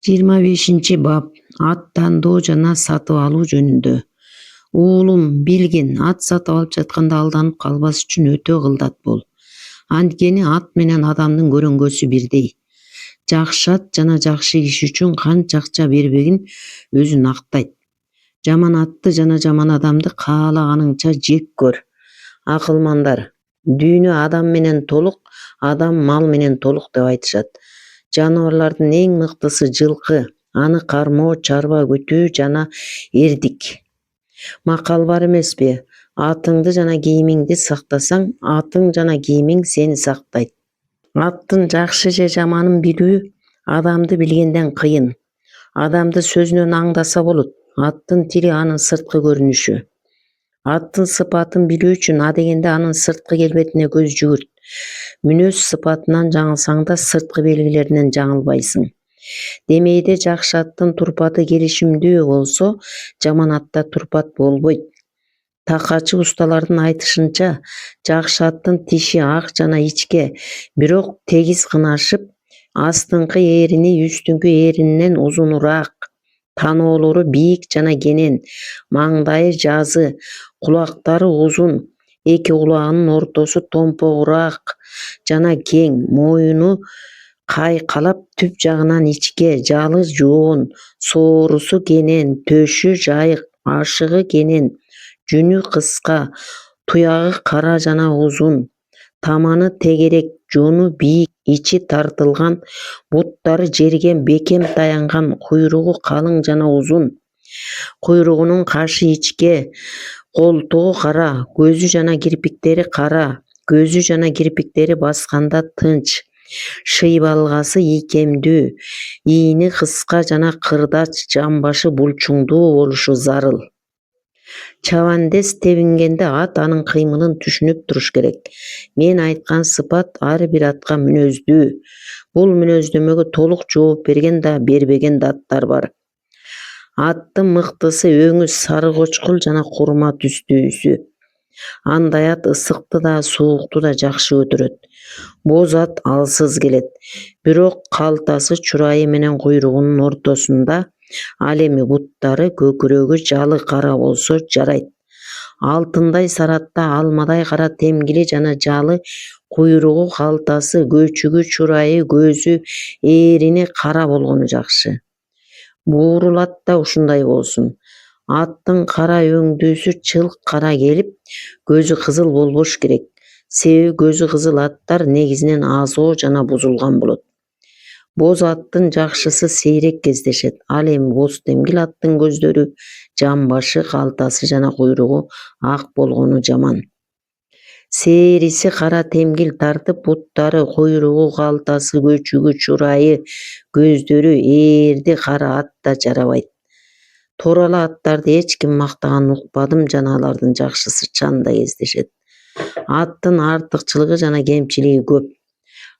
25-бап ат тандоо жана сатып алуу жөнүндө. Уулум, билгин, ат сатып алып жатканда алданып калбас үчүн өтө кылдат бол. Анткени ат менен адамдын көрөңгөсү бирдей. Жакшы ат жана жакшы киши үчүн канча акча бербегин өзүн актайт. Жаман атты жана жаман адамды каалаганыңча жек көр. Акылмандар, дүйнө адам менен толук, адам мал менен толук деп айтышат. Жаныбарлардын эң мыктысы жылкы, аны кармоо, чарба күтүү жана эрдик. Макал бар эмеспи? Атыңды жана кийимиңди сактасаң, атың жана кийимиң сени сактайт. Аттын жакшы же жаманын билүү адамды билгенден кыйын. Адамды сөзүнөн аңдаса болот. Аттын тили анын сырткы көрүнүшү. Аттын сыпатын билүү үчүн адегенде анын сырткы келбетине көз жүгүрт. Мүнөз сыпатынан жаңылсаң да сырткы белгилеринен жаңылбайсың. Демейде жакшы аттын турпаты келишимдүү болсо, жаман атта турпат болбойт. Такачы усталардын айтышынча, жакшы аттын тиши ак жана ичке, бирок тегиз кынашып, астыңкы эрини үстүңкү эрининен узунураак. Таноолору бийик жана кенен, маңдайы жазы, кулактары узун, эки кулагынын ортосу томпогураак жана кең, моюну кайкалап түп жагынан ичке, жалы жоон, соорусу кенен, төшү жайык, ашыгы кенен, жүнү кыска, туягы кара жана узун, таманы тегерек, жону бийик, ичи тартылган, буттары жерге бекем таянган, куйругу калың жана узун. Куйругунун кашы ичке, колтугу кара, көзү жана кирпиктери кара, көзү жана кирпиктери басканда тынч. Шыйбалгасы ийкемдүү, ийини кыска жана кырдач, жамбашы булчуңдуу болушу зарыл. Чабандес тебингенде ат анын кыймылын түшүнүп туруш керек. Мен айткан сыпат ар бир атка мүнөздүү. Бул мүнөздөмөгө толук жооп берген да, бербеген да аттар бар. Аттын мыктысы өңү сары кочкул жана курма түстүүсү. Андай ат ысыкты да, суукту да жакшы көтөрөт. Боз ат алсыз келет, бирок калтасы чурайы менен куйругунун ортосунда, ал эми буттары, көкүрөгү жалы кара болсо жарайт. Алтындай сары атта алмадай кара темгили жана жалы, куйругу, калтасы, көчүгү, чурайы, көзү, эрини кара болгону жакшы. Буурул ат да ушундай болсун. Аттын кара өңдүүсү чылк кара келип, көзү кызыл болбош керек. Себеби көзү кызыл аттар негизинен азоо жана бузулган болот. Боз аттын жакшысы сейрек кездешет. Ал эми боз темгил аттын көздөрү, жамбашы, калтасы жана куйругу ак болгону жаман. Сээриси кара темгил тартып, буттары, куйругу, калтасы, көчүгү, чурайы, көздөрү, ээрди кара ат да жарабайт. Тууралуу аттарды эч ким мактаганын укпадым жана алардын жакшысы чанда кездешет. Аттын артыкчылыгы жана кемчилиги көп.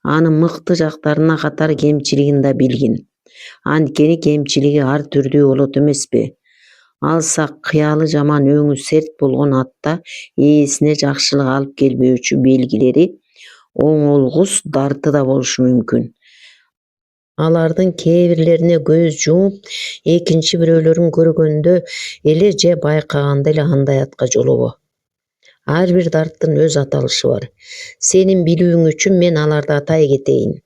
Анын мыкты жактарына катар кемчилигин да билгин. Анткени кемчилиги ар түрдүү болот эмеспи? Алсак кыялы жаман, өңү серт болгон атта ээсине жакшылык алып келбөөчү белгилери, оңолгус дарты да болушу мүмкүн. Алардын кээ бирлерине көз жумуп, экинчи бирөөлөрүн көргөндө эле же байкаганда эле андай атка жолобо. Ар бир дарттын өз аталышы бар. Сенин билүүң үчүн мен аларды атай кетейин.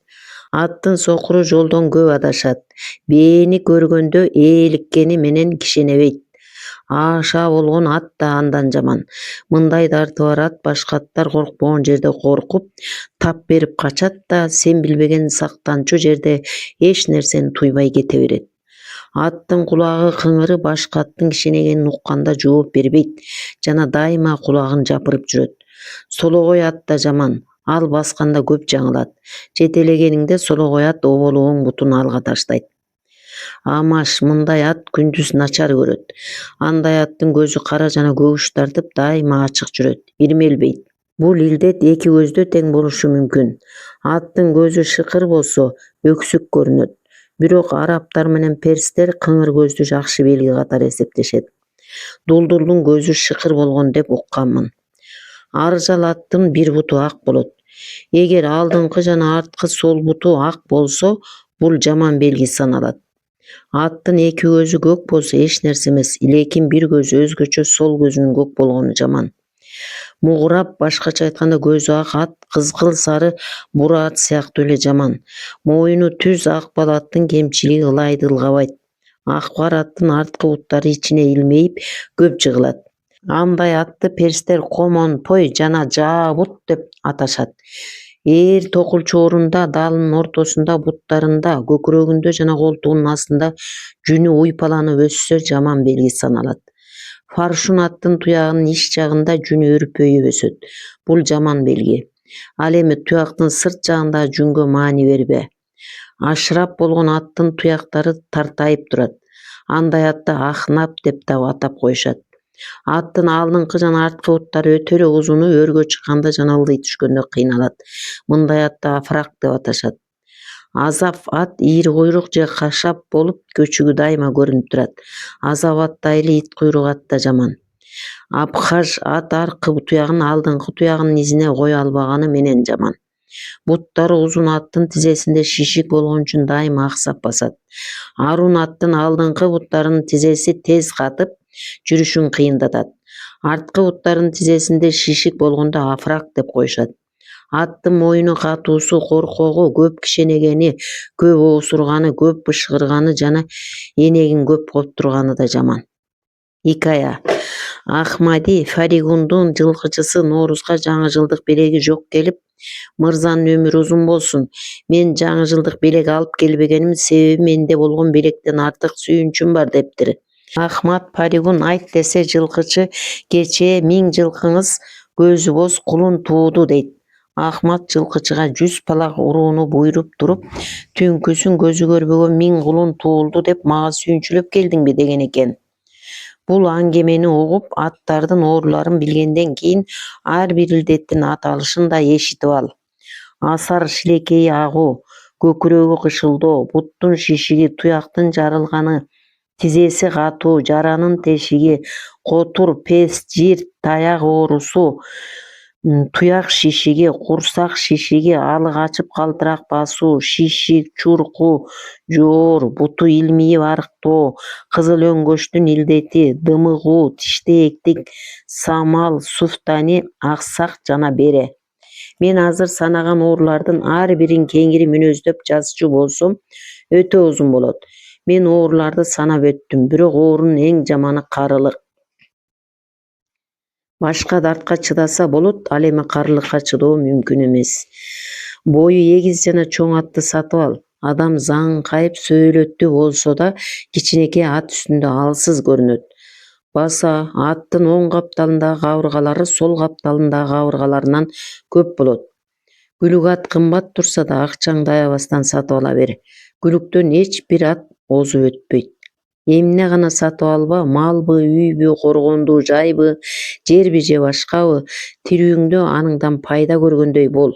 Аттын сокуру жолдон көп адашат. Бээни көргөндө ээликкени менен кишенебейт. Ааша болгон ат да андан жаман. Мындай дарты бар ат башка аттар коркпогон жерде коркуп, тап берип качат да, сен билбеген сактанчу жерде эч нерсени туйбай кете берет. Аттын кулагы кыңыры башка аттын кишенегенин укканда жооп бербейт жана дайыма кулагын жапырып жүрөт. Сологой ат да жаман. Ал басканда көп жаңылат. Жетелегениңде сологой ат оболу оң бутун алга таштайт. Амаш, мындай ат күндүз начар көрөт. Андай аттын көзү кара жана көгүш тартып, дайыма ачык жүрөт, ирмелбейт. Бул илдет эки көздө тең болушу мүмкүн. Аттын көзү шыкыр болсо, өксүк көрүнөт. Бирок арабтар менен перстер кыңыр көздү жакшы белги катары эсептешет. Дулдулдун көзү шыкыр болгон деп укканмын. Аржал аттын бир буту ак болот. Эгер алдыңкы жана арткы сол буту ак болсо, бул жаман белги саналат. Аттын эки көзү көк болсо эч нерсе эмес, лекин бир көзү өзгөчө, сол көзүнүн көк болгону жаман. Мугурап, башкача айтканда көзү ак ат кызгыл сары бура ат сыяктуу эле жаман. Моюну түз ак бала аттын кемчилиги ылайды ылгабайт. Акбар аттын арткы буттары ичине илмейип көп жыгылат. Андай атты перстер комонтой жана жаабут деп аташат. Ээр токулчу орунда, далынын ортосунда, буттарында, көкүрөгүндө жана колтугунун астында жүнү уйпаланып өссө жаман белги саналат. Фаршун аттын туягынын ич жагында жүнү өрпөйүп өсөт. Бул жаман белги. Ал эми туяктын сырт жагындагы жүнгө маани бербе. Ашырап болгон аттын туяктары тартайып турат. Андай атты ахнап деп да атап коюшат. Аттын алдыңкы жана арткы буттары өтө эле узуну, өргө чыкканда жана ылдый түшкөндө кыйналат. Мындай атты афрак деп аташат. Азав ат ийри куйрук же кашап болуп, көчүгү дайыма көрүнүп турат. Азав аттай эле ит куйрук ат да жаман. Абхаж ат аркы туягын алдыңкы туягынын изине кое албаганы менен жаман. Буттары узун аттын тизесинде шишик болгон үчүн дайыма аксап басат. Арун аттын алдыңкы буттарынын тизеси тез катып, жүрүшүн кыйындатат. Арткы буттарынын тизесинде шишик болгондо афрак деп коюшат. Аттын моюну катуусу, коркогу, көп кишенегени, көп оосурганы, көп бышкырганы жана энегин көп коптурганы да жаман. Икая. Ахмади Фаригундун жылкычысы Ноорузга жаңы жылдык белеги жок келип, мырзанын өмүрү узун болсун. Мен жаңы жылдык белек алып келбегеним себеби менде болгон белектен артык сүйүнчүм бар дептир. Ахмад Фаригун айт десе жылкычы кечээ 1000 жылкыңыз көзү боз кулун тууду дейт. Ахмад жылкычыга 100 палак урууну буйруп туруп, түнкүсүн көзү көрбөгөн 1000 кулун туулду деп мага сүйүнчүлөп келдиңби деген экен. Бул аңгемени угуп, аттардын ооруларын билгенден кийин ар бир илдеттин аталышын да эшитип ал. Асар шилекейи агуу, көкүрөгү кышылдоо, буттун шишиги, туяктын жарылганы, тизеси катуу, жаранын тешиги, котур, пес, жирт, таяк оорусу, туяк шишиги, курсак шишиги, алы качып калтырак басуу, шишик, чурку, жоор, буту илмийип арыктоо, кызыл өңгөчтүн илдети, дымыгуу, тиштээктик, самал, суфтани, аксак жана бере. Мен азыр санаган оорулардын ар бирин кеңири мүнөздөп жазчу болсом, өтө узун болот. Мен ооруларды санап өттүм, бирок оорунун эң жаманы карылык. Башка дартка чыдаса болот, ал эми карылыкка чыдоо мүмкүн эмес. Бою эгиз жана чоң атты сатып ал. Адам заңкайып сөөлөттүү болсо да, кичинекей ат үстүндө алсыз көрүнөт. Баса аттын оң капталындагы кабыргалары сол капталындагы кабыргаларынан көп болот. Күлүк ат кымбат турса да акчаңды аябастан сатып ала бер. Күлүктөн эч бир ат озуп өтпөйт. Эмне гана сатып алба, малбы, үйбү, коргонду, жайбы, жерби же башкабы, тирүүңдө аныңдан пайда көргөндөй бол.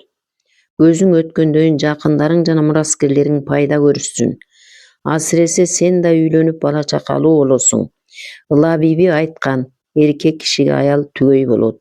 Көзүң өткөндөн жакындарың жана мураскерлериң пайда көрүшсүн. Асыресе сен да үйлөнүп бала чакалуу болосуң. Лабиби айткан, эркек кишиге аял түгөй болот.